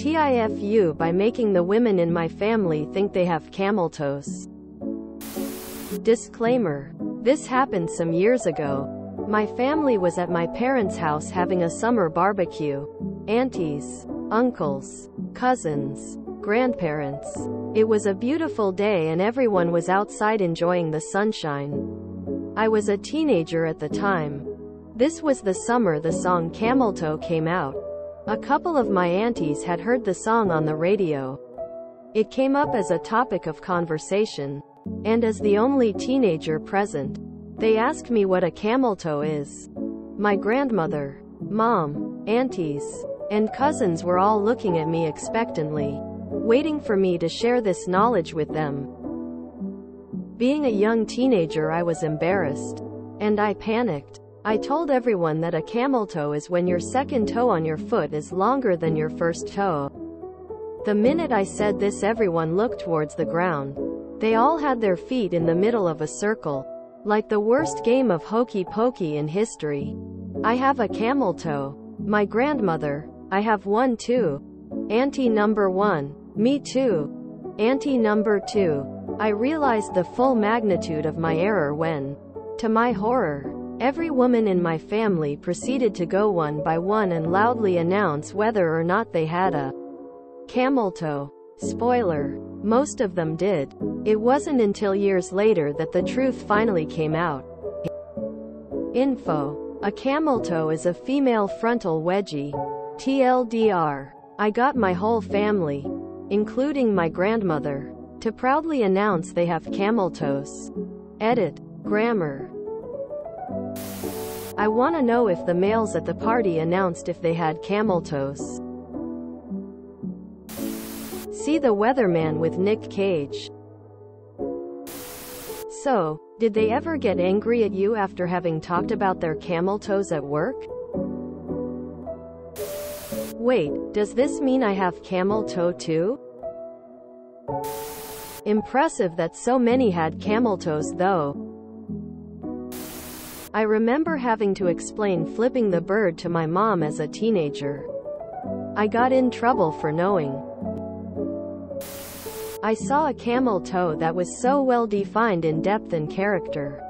TIFU by making the women in my family think they have camel toes. Disclaimer. This happened some years ago. My family was at my parents' house having a summer barbecue. Aunties, uncles, cousins, grandparents. It was a beautiful day and everyone was outside enjoying the sunshine. I was a teenager at the time. This was the summer the song Camel Toe came out. A couple of my aunties had heard the song on the radio. It came up as a topic of conversation. And as the only teenager present, they asked me what a camel toe is. My grandmother, mom, aunties, and cousins were all looking at me expectantly, waiting for me to share this knowledge with them. Being a young teenager, I was embarrassed. And I panicked. I told everyone that a camel toe is when your second toe on your foot is longer than your first toe. The minute I said this, everyone looked towards the ground. They all had their feet in the middle of a circle, like the worst game of hokey pokey in history. I have a camel toe. My grandmother, I have one too. Auntie number one, me too. Auntie number two. I realized the full magnitude of my error when, to my horror, every woman in my family proceeded to go one by one and loudly announce whether or not they had a camel toe. Spoiler, most of them did. It wasn't until years later that the truth finally came out. Info. A camel toe is a female frontal wedgie. TLDR. I got my whole family, including my grandmother, to proudly announce they have camel toes. Edit. Grammar. I want to know if the males at the party announced if they had camel toes. See The Weatherman with Nick Cage. So, did they ever get angry at you after having talked about their camel toes at work? Wait, does this mean I have camel toe too? Impressive that so many had camel toes though. I remember having to explain flipping the bird to my mom as a teenager. I got in trouble for knowing. I saw a camel toe that was so well defined in depth and character.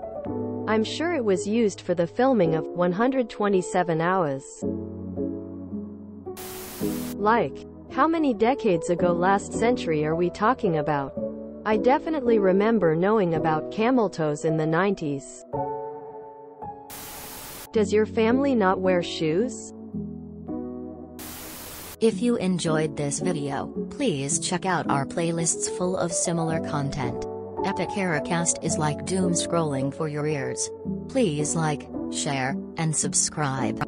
I'm sure it was used for the filming of 127 Hours. Like, how many decades ago last century are we talking about? I definitely remember knowing about camel toes in the 90s. Does your family not wear shoes? If you enjoyed this video, please check out our playlists full of similar content. Epic Ericast is like doom scrolling for your ears. Please like, share, and subscribe.